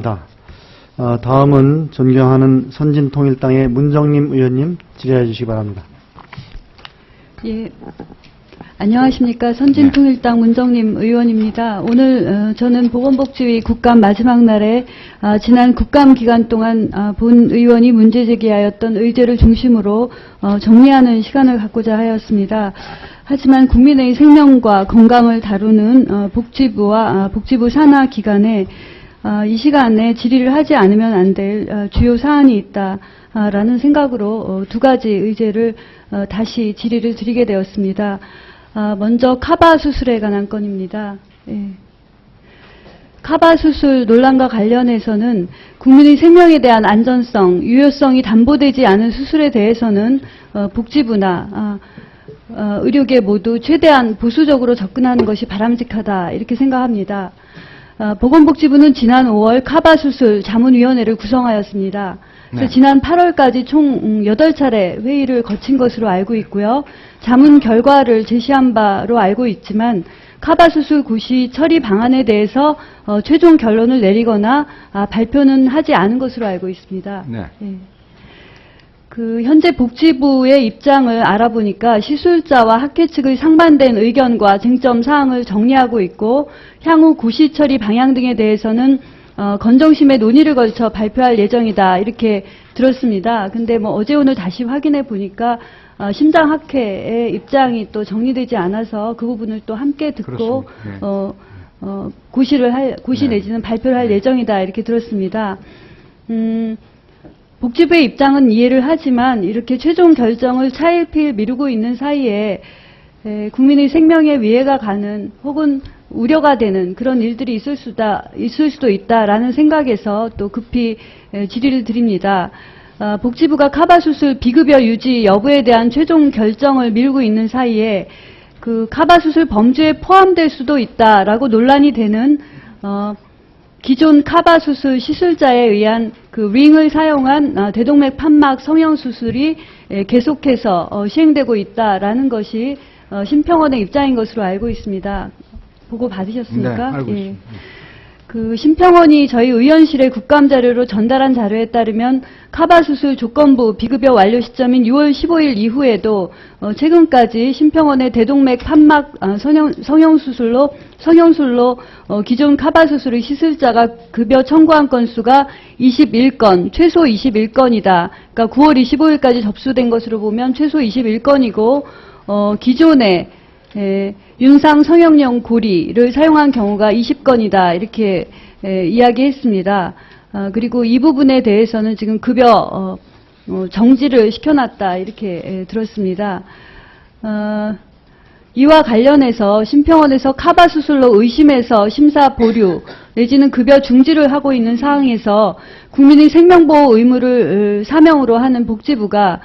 고맙습니다. 다음은 존경하는 선진통일당의 문정림 의원님 질의해 주시기 바랍니다. 예, 안녕하십니까. 선진통일당 문정림 의원입니다. 오늘 저는 보건복지위 국감 마지막 날에 지난 국감 기간 동안 본 의원이 문제 제기하였던 의제를 중심으로 정리하는 시간을 갖고자 하였습니다. 하지만 국민의 생명과 건강을 다루는 복지부와 복지부 산하 기관에 이 시간에 질의를 하지 않으면 안 될 주요 사안이 있다라는 생각으로 두 가지 의제를 다시 질의를 드리게 되었습니다. 먼저 카바 수술에 관한 건입니다. 예. 카바 수술 논란과 관련해서는 국민의 생명에 대한 안전성, 유효성이 담보되지 않은 수술에 대해서는 복지부나 의료계 모두 최대한 보수적으로 접근하는 것이 바람직하다 이렇게 생각합니다. 보건복지부는 지난 5월 카바 수술 자문위원회를 구성하였습니다. 그래서 네. 지난 8월까지 총 8차례 회의를 거친 것으로 알고 있고요. 자문 결과를 제시한 바로 알고 있지만 카바 수술 고시 처리 방안에 대해서 최종 결론을 내리거나 발표는 하지 않은 것으로 알고 있습니다. 네. 예. 현재 복지부의 입장을 알아보니까 시술자와 학회 측의 상반된 의견과 쟁점 사항을 정리하고 있고 향후 고시 처리 방향 등에 대해서는 건정심의 논의를 거쳐 발표할 예정이다 이렇게 들었습니다. 근데 어제 오늘 다시 확인해 보니까 심장학회의 입장이 또 정리되지 않아서 그 부분을 또 함께 듣고 네. 고시 내지는 발표를 할 예정이다 이렇게 들었습니다. 복지부의 입장은 이해를 하지만 이렇게 최종 결정을 차일피일 미루고 있는 사이에 국민의 생명에 위해가 가는 혹은 우려가 되는 그런 일들이 있을 수도 있다라는 생각에서 또 급히 질의를 드립니다. 복지부가 카바 수술 비급여 유지 여부에 대한 최종 결정을 미루고 있는 사이에 카바 수술 범주에 포함될 수도 있다라고 논란이 되는 기존 카바 수술 시술자에 의한 링을 사용한 대동맥 판막 성형 수술이 계속해서 시행되고 있다라는 것이 심평원의 입장인 것으로 알고 있습니다. 보고 받으셨습니까? 네, 알고 있습니다. 심평원이 저희 의원실에 국감 자료로 전달한 자료에 따르면 카바 수술 조건부 비급여 완료 시점인 6월 15일 이후에도 최근까지 심평원의 대동맥 판막 성형술로 기존 카바 수술의 시술자가 급여 청구한 건수가 21건, 최소 21건이다. 그러니까 9월 25일까지 접수된 것으로 보면 최소 21건이고 기존에 윤상 성형용 고리를 사용한 경우가 20건이다 이렇게 이야기했습니다. 그리고 이 부분에 대해서는 지금 급여 정지를 시켜놨다 이렇게 들었습니다. 이와 관련해서 심평원에서 카바 수술로 의심해서 심사 보류 내지는 급여 중지를 하고 있는 상황에서 국민의 생명보호 의무를 사명으로 하는 복지부가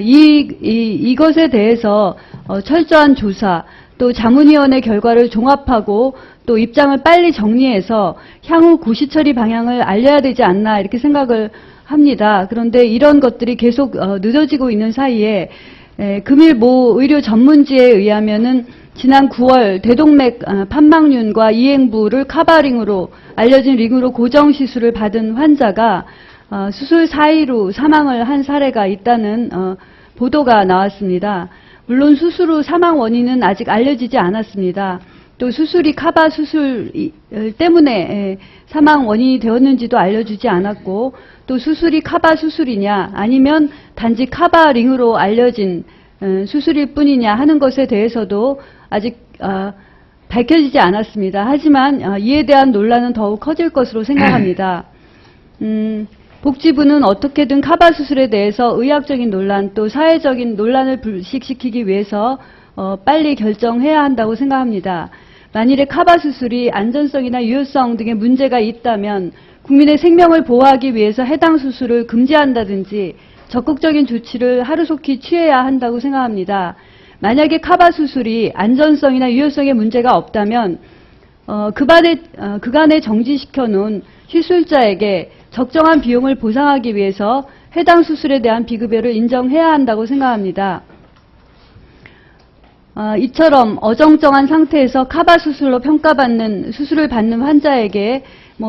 이것에 대해서 철저한 조사 또 자문위원회 결과를 종합하고 또 입장을 빨리 정리해서 향후 고시 처리 방향을 알려야 되지 않나 이렇게 생각을 합니다. 그런데 이런 것들이 계속 늦어지고 있는 사이에 금일 모 의료 전문지에 의하면은 지난 9월 대동맥 판막륜과 이행부를 카바링으로 알려진 링으로 고정 시술을 받은 환자가 수술 사이로 사망을 한 사례가 있다는 보도가 나왔습니다. 물론 수술 후 사망 원인은 아직 알려지지 않았습니다. 또 수술이 카바 수술 때문에 사망 원인이 되었는지도 알려주지 않았고 또 수술이 카바 수술이냐 아니면 단지 카바 링으로 알려진 수술일 뿐이냐 하는 것에 대해서도 아직 밝혀지지 않았습니다. 하지만 이에 대한 논란은 더욱 커질 것으로 생각합니다. 복지부는 어떻게든 카바 수술에 대해서 의학적인 논란 또 사회적인 논란을 불식시키기 위해서 빨리 결정해야 한다고 생각합니다. 만일에 카바 수술이 안전성이나 유효성 등의 문제가 있다면 국민의 생명을 보호하기 위해서 해당 수술을 금지한다든지 적극적인 조치를 하루속히 취해야 한다고 생각합니다. 만약에 카바 수술이 안전성이나 유효성에 문제가 없다면 그간에 정지시켜 놓은 시술자에게 적정한 비용을 보상하기 위해서 해당 수술에 대한 비급여를 인정해야 한다고 생각합니다. 이처럼 어정쩡한 상태에서 카바 수술로 평가받는 수술을 받는 환자에게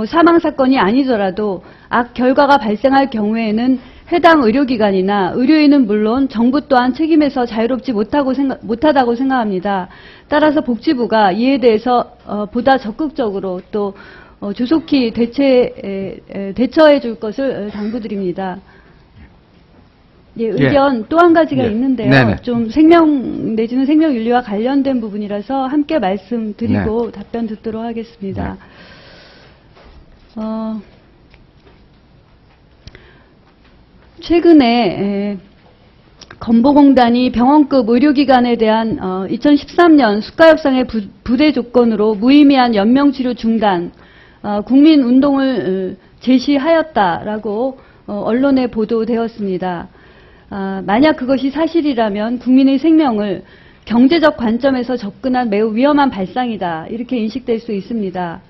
사망 사건이 아니더라도 악 결과가 발생할 경우에는 해당 의료기관이나 의료인은 물론 정부 또한 책임에서 자유롭지 못하다고 생각합니다. 따라서 복지부가 이에 대해서 보다 적극적으로 또 조속히 대처해 줄 것을 당부드립니다. 예, 의견 또 한 가지가 있는데요. 네네. 좀 생명 내지는 생명윤리와 관련된 부분이라서 함께 말씀드리고 답변 듣도록 하겠습니다. 최근에 건보공단이 병원급 의료기관에 대한 2013년 수가협상의 부대 조건으로 무의미한 연명치료 중단, 국민운동을 제시하였다라고 언론에 보도되었습니다. 만약 그것이 사실이라면 국민의 생명을 경제적 관점에서 접근한 매우 위험한 발상이다, 이렇게 인식될 수 있습니다.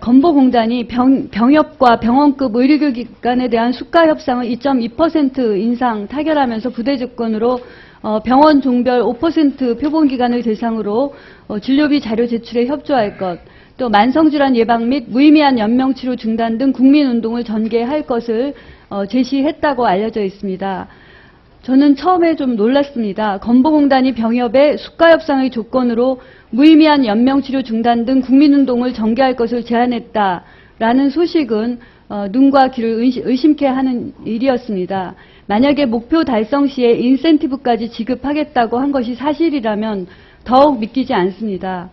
건보공단이 병협과 병원급 의료기관에 대한 수가협상을 2.2% 인상 타결하면서 부대 조건으로 병원 종별 5% 표본기관을 대상으로 진료비 자료 제출에 협조할 것, 또 만성질환 예방 및 무의미한 연명치료 중단 등 국민운동을 전개할 것을 제시했다고 알려져 있습니다. 저는 처음에 좀 놀랐습니다. 건보공단이 병협의 수가협상의 조건으로 무의미한 연명치료 중단 등 국민운동을 전개할 것을 제안했다라는 소식은 눈과 귀를 의심케 하는 일이었습니다. 만약에 목표 달성 시에 인센티브까지 지급하겠다고 한 것이 사실이라면 더욱 믿기지 않습니다.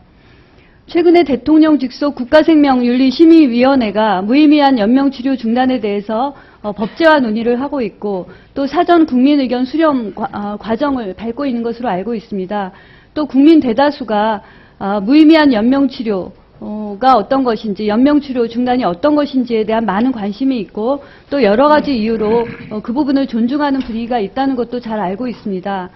최근에 대통령 직속 국가생명윤리심의위원회가 무의미한 연명치료 중단에 대해서 법제화 논의를 하고 있고 또 사전 국민의견 수렴 과정을 밟고 있는 것으로 알고 있습니다. 또 국민 대다수가 무의미한 연명치료가 어떤 것인지, 연명치료 중단이 어떤 것인지에 대한 많은 관심이 있고 또 여러 가지 이유로 그 부분을 존중하는 분위기가 있다는 것도 잘 알고 있습니다.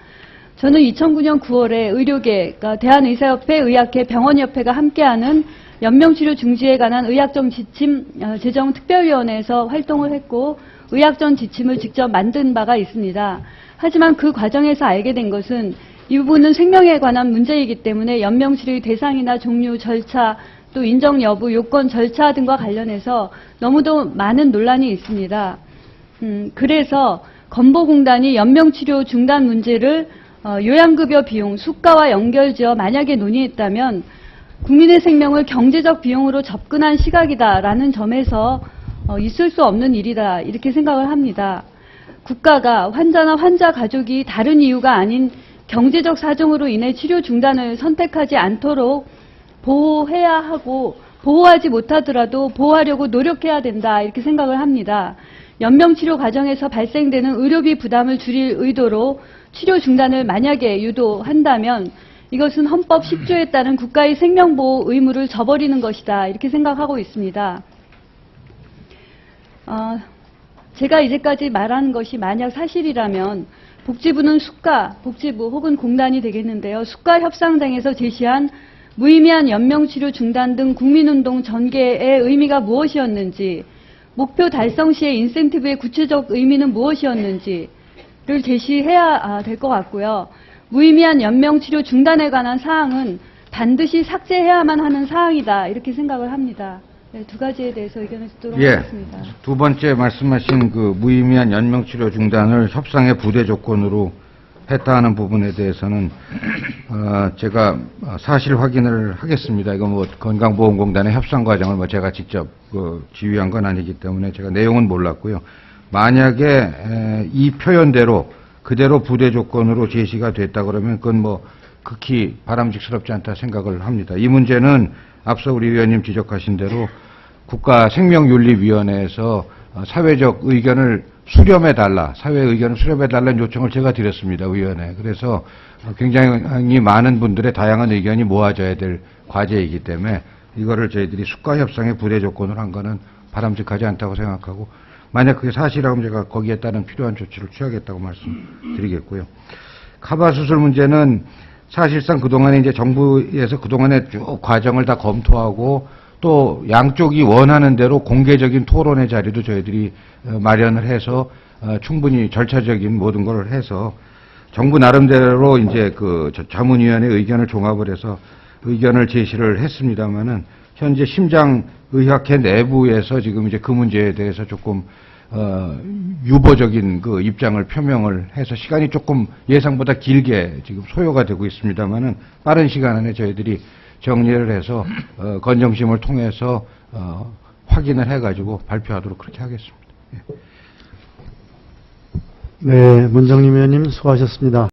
저는 2009년 9월에 의료계, 대한의사협회, 의학회, 병원협회가 함께하는 연명치료 중지에 관한 의학적 지침 제정 특별위원회에서 활동을 했고 의학적 지침을 직접 만든 바가 있습니다. 하지만 그 과정에서 알게 된 것은 이 부분은 생명에 관한 문제이기 때문에 연명치료의 대상이나 종류, 절차, 또 인정 여부, 요건, 절차 등과 관련해서 너무도 많은 논란이 있습니다. 그래서 건보공단이 연명치료 중단 문제를 요양급여 비용, 수가와 연결지어 만약에 논의했다면 국민의 생명을 경제적 비용으로 접근한 시각이다라는 점에서 있을 수 없는 일이다, 이렇게 생각을 합니다. 국가가 환자나 환자 가족이 다른 이유가 아닌 경제적 사정으로 인해 치료 중단을 선택하지 않도록 보호해야 하고 보호하지 못하더라도 보호하려고 노력해야 된다, 이렇게 생각을 합니다. 연명치료 과정에서 발생되는 의료비 부담을 줄일 의도로 치료 중단을 만약에 유도한다면 이것은 헌법 10조에 따른 국가의 생명보호 의무를 저버리는 것이다, 이렇게 생각하고 있습니다. 제가 이제까지 말한 것이 만약 사실이라면 복지부는 복지부 혹은 공단이 되겠는데요. 수가협상장에서 제시한 무의미한 연명치료 중단 등 국민운동 전개의 의미가 무엇이었는지, 목표 달성 시의 인센티브의 구체적 의미는 무엇이었는지를 제시해야 될 것 같고요. 무의미한 연명치료 중단에 관한 사항은 반드시 삭제해야만 하는 사항이다, 이렇게 생각을 합니다. 네, 두 가지에 대해서 의견을 듣도록 하겠습니다. 두 번째 말씀하신 그 무의미한 연명치료 중단을 협상의 부대 조건으로 했다는 부분에 대해서는 제가 사실 확인을 하겠습니다. 이거 건강보험공단의 협상 과정을 제가 직접 지휘한 건 아니기 때문에 제가 내용은 몰랐고요. 만약에 이 표현대로 그대로 부대 조건으로 제시가 됐다 그러면 그건 극히 바람직스럽지 않다 생각을 합니다. 이 문제는 앞서 우리 위원님 지적하신 대로 국가생명윤리위원회에서 사회적 의견을 수렴해달라, 사회 의견을 수렴해달라는 요청을 제가 드렸습니다, 위원회. 그래서 굉장히 많은 분들의 다양한 의견이 모아져야 될 과제이기 때문에 이거를 저희들이 수가협상의 부대 조건으로 한 거는 바람직하지 않다고 생각하고, 만약 그게 사실이라면 제가 거기에 따른 필요한 조치를 취하겠다고 말씀드리겠고요. 카바 수술 문제는 사실상 그동안에 이제 정부에서 그동안에 쭉 과정을 다 검토하고 또 양쪽이 원하는 대로 공개적인 토론의 자리도 저희들이 마련을 해서 충분히 절차적인 모든 걸 해서 정부 나름대로 이제 그 자문위원회 의견을 종합을 해서 의견을 제시를 했습니다만은 현재 심장의학회 내부에서 지금 이제 그 문제에 대해서 조금 유보적인 그 입장을 표명을 해서 시간이 조금 예상보다 길게 지금 소요가 되고 있습니다만은 빠른 시간 안에 저희들이 정리를 해서 건정심을 통해서 확인을 해가지고 발표하도록 그렇게 하겠습니다. 예. 네, 문정림 의원님 수고하셨습니다.